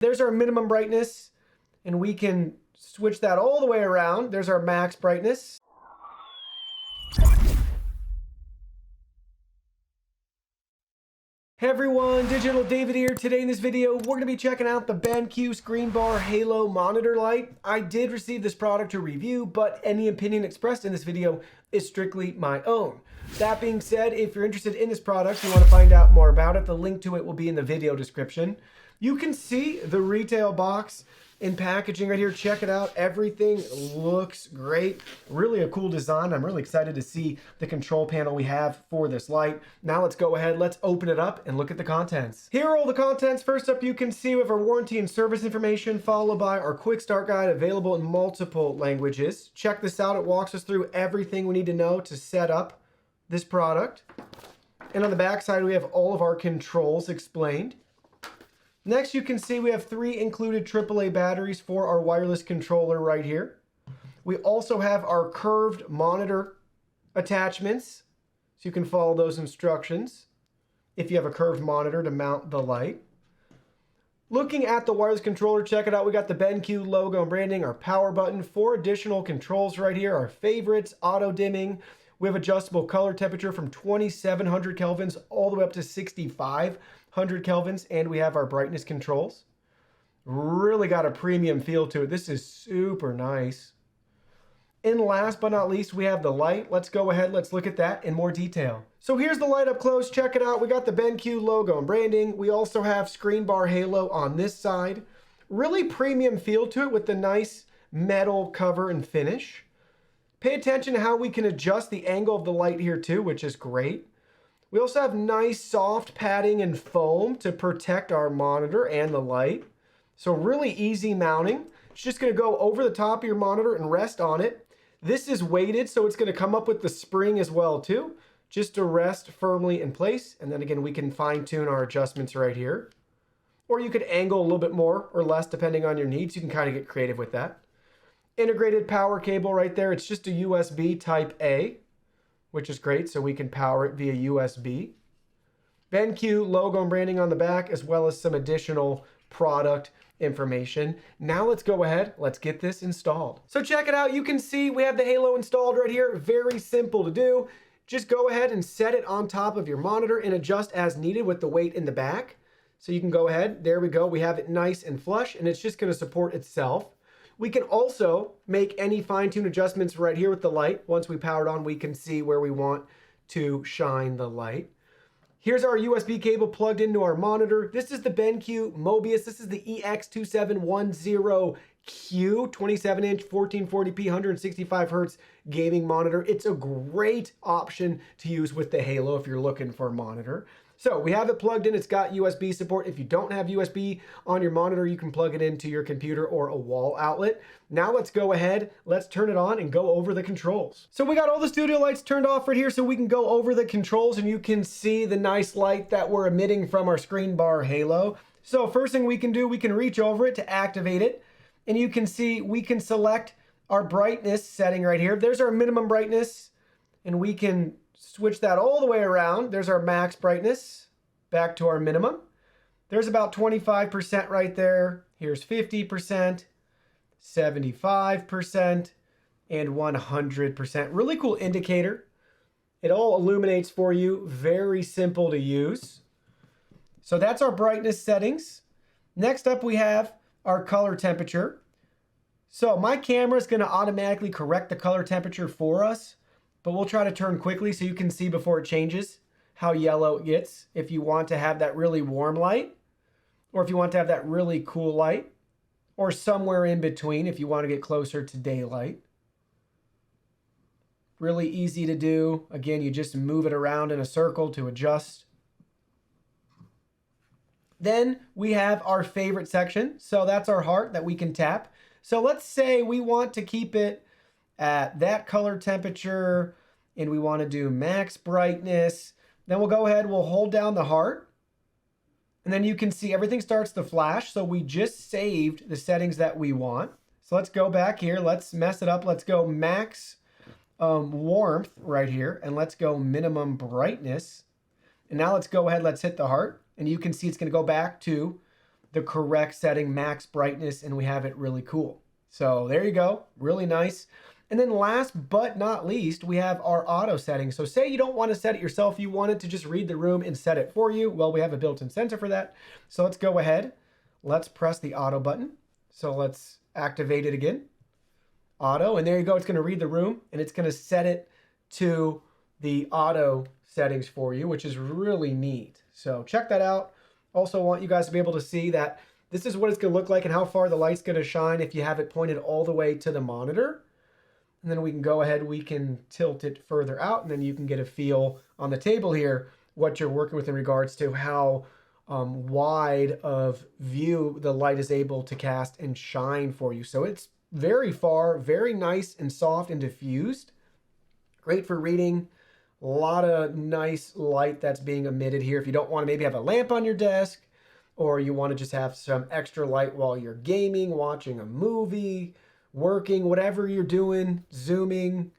There's our minimum brightness, and we can switch that all the way around. There's our max brightness. Hey everyone, Digital David here. Today in this video, we're going to be checking out the BenQ Screenbar Halo monitor light. I did receive this product to review, but any opinion expressed in this video is strictly my own. That being said, if you're interested in this product, you want to find out more about it, the link to it will be in the video description. You can see the retail box in packaging right here. Check it out. Everything looks great. Really a cool design. I'm really excited to see the control panel we have for this light. Now let's go ahead. Let's open it up and look at the contents. Here are all the contents. First up, you can see we have our warranty and service information, followed by our quick start guide available in multiple languages. Check this out. It walks us through everything we need to know to set up this product. And on the back side, we have all of our controls explained. Next, you can see we have 3 included AAA batteries for our wireless controller right here. We also have our curved monitor attachments, so you can follow those instructions if you have a curved monitor to mount the light. Looking at the wireless controller, check it out. We got the BenQ logo and branding, our power button, 4 additional controls right here, our favorites, auto dimming. We have adjustable color temperature from 2700 kelvins all the way up to 6500 kelvins, and we have our brightness controls. Really got a premium feel to it. This is super nice. And last but not least, we have the light. Let's go ahead, let's look at that in more detail. So here's the light up close. Check it out. We got the BenQ logo and branding. We also have Screenbar Halo on this side. Really premium feel to it with the nice metal cover and finish. Pay attention to how we can adjust the angle of the light here too, which is great. We also have nice soft padding and foam to protect our monitor and the light. So really easy mounting. It's just going to go over the top of your monitor and rest on it. This is weighted, so it's going to come up with the spring as well too, just to rest firmly in place. And then again, we can fine tune our adjustments right here. Or you could angle a little bit more or less depending on your needs. You can kind of get creative with that. Integrated power cable right there. It's just a USB type A, which is great, so we can power it via USB. BenQ logo and branding on the back, as well as some additional product information. Now let's go ahead, let's get this installed. So check it out. You can see we have the Halo installed right here. Very simple to do. Just go ahead and set it on top of your monitor and adjust as needed with the weight in the back. So you can go ahead, there we go. We have it nice and flush, and it's just going to support itself. We can also make any fine-tune adjustments right here with the light. Once we power it on, we can see where we want to shine the light. Here's our USB cable plugged into our monitor. This is the BenQ Mobius. This is the EX2710Q, 27-inch, 1440p, 165 hertz gaming monitor. It's a great option to use with the Halo if you're looking for a monitor. So we have it plugged in. It's got USB support. If you don't have USB on your monitor, you can plug it into your computer or a wall outlet. Now let's go ahead. Let's turn it on and go over the controls. So we got all the studio lights turned off right here so we can go over the controls and you can see the nice light that we're emitting from our Screenbar Halo. So first thing we can do, we can reach over it to activate it. And you can see we can select our brightness setting right here. There's our minimum brightness, and we can switch that all the way around. There's our max brightness, back to our minimum. There's about 25% right there. Here's 50%, 75%, and 100%. Really cool indicator. It all illuminates for you. Very simple to use. So that's our brightness settings. Next up, we have our color temperature. So my camera is going to automatically correct the color temperature for us, but we'll try to turn quickly so you can see before it changes how yellow it gets if you want to have that really warm light, or if you want to have that really cool light, or somewhere in between if you want to get closer to daylight. Really easy to do. Again, you just move it around in a circle to adjust. Then we have our favorite section. So that's our heart that we can tap. So let's say we want to keep it at that color temperature and we want to do max brightness. Then we'll go ahead, we'll hold down the heart. And then you can see everything starts to flash. So we just saved the settings that we want. So let's go back here. Let's mess it up. Let's go max warmth right here. And let's go minimum brightness. And now let's go ahead, let's hit the heart. And you can see it's going to go back to the correct setting, max brightness, and we have it really cool. So there you go, really nice. And then last but not least, we have our auto settings. So say you don't want to set it yourself, you want it to just read the room and set it for you. Well, we have a built-in sensor for that. So let's go ahead. Let's press the auto button. So let's activate it again. Auto, and there you go. It's going to read the room and it's going to set it to the auto settings for you, which is really neat. So check that out. Also want you guys to be able to see that this is what it's going to look like and how far the light's going to shine if you have it pointed all the way to the monitor. And then we can go ahead, we can tilt it further out, and then you can get a feel on the table here what you're working with in regards to how wide of view the light is able to cast and shine for you. So it's very far, very nice and soft and diffused. Great for reading. A lot of nice light that's being emitted here. If you don't want to maybe have a lamp on your desk, or you want to just have some extra light while you're gaming, watching a movie, working, whatever you're doing, zooming,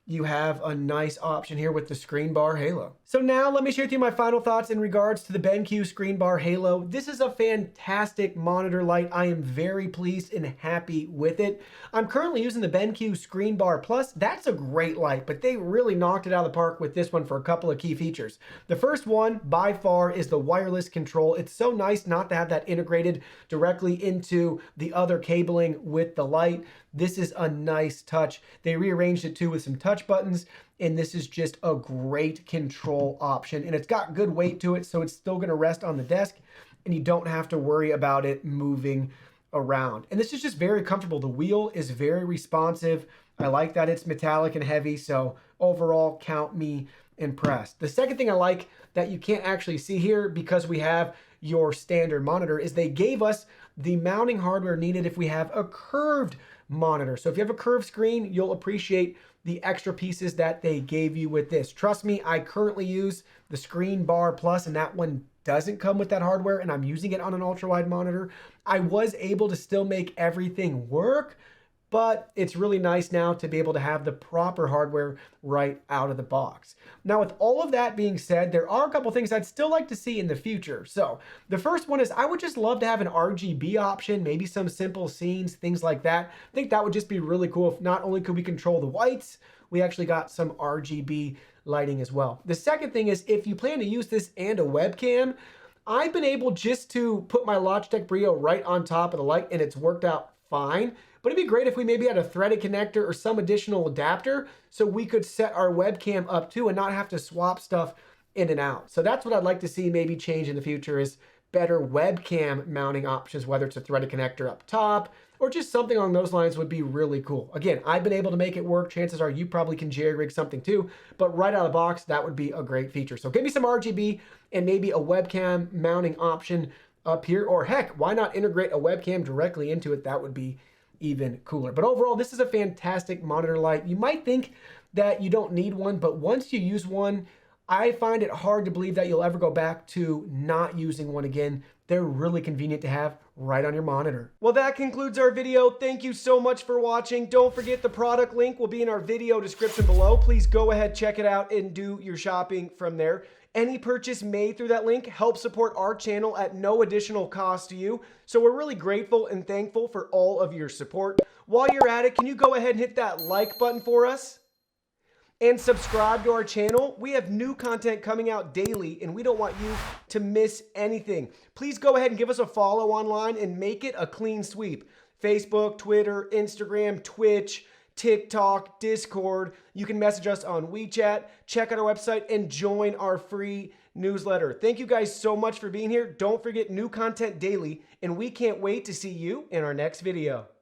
you have a nice option here with the Screenbar Halo. So now let me share with you my final thoughts in regards to the BenQ Screenbar Halo. This is a fantastic monitor light. I am very pleased and happy with it. I'm currently using the BenQ Screenbar Plus. That's a great light, but they really knocked it out of the park with this one for a couple of key features. The first one, by far, is the wireless control. It's so nice not to have that integrated directly into the other cabling with the light. This is a nice touch. They rearranged it too with some touch buttons, and this is just a great control option. And it's got good weight to it, so it's still gonna rest on the desk, and you don't have to worry about it moving around. And this is just very comfortable. The wheel is very responsive. I like that it's metallic and heavy, so overall, count me impressed. The second thing I like that you can't actually see here because we have your standard monitor is they gave us the mounting hardware needed if we have a curved monitor. So if you have a curved screen, you'll appreciate the extra pieces that they gave you with this. Trust me, I currently use the Screenbar Plus, and that one doesn't come with that hardware, and I'm using it on an ultra-wide monitor. I was able to still make everything work, but it's really nice now to be able to have the proper hardware right out of the box. Now, with all of that being said, there are a couple things I'd still like to see in the future. So the first one is I would just love to have an RGB option, maybe some simple scenes, things like that. I think that would just be really cool if not only could we control the whites, we actually got some RGB lighting as well. The second thing is if you plan to use this and a webcam, I've been able just to put my Logitech Brio right on top of the light and it's worked out fine. But it'd be great if we maybe had a threaded connector or some additional adapter so we could set our webcam up too and not have to swap stuff in and out. So that's what I'd like to see maybe change in the future is better webcam mounting options, whether it's a threaded connector up top or just something along those lines would be really cool. Again, I've been able to make it work. Chances are you probably can jerry-rig something too, but right out of the box, that would be a great feature. So give me some RGB and maybe a webcam mounting option up here, or heck, why not integrate a webcam directly into it? That would be even cooler. But overall, this is a fantastic monitor light. You might think that you don't need one, but once you use one, I find it hard to believe that you'll ever go back to not using one again. They're really convenient to have right on your monitor. Well, that concludes our video. Thank you so much for watching. Don't forget the product link will be in our video description below. Please go ahead, check it out, and do your shopping from there. Any purchase made through that link helps support our channel at no additional cost to you. So we're really grateful and thankful for all of your support. While you're at it, can you go ahead and hit that like button for us? And subscribe to our channel. We have new content coming out daily and we don't want you to miss anything. Please go ahead and give us a follow online and make it a clean sweep. Facebook, Twitter, Instagram, Twitch, TikTok, Discord. You can message us on WeChat, check out our website, and join our free newsletter. Thank you guys so much for being here. Don't forget new content daily, and we can't wait to see you in our next video.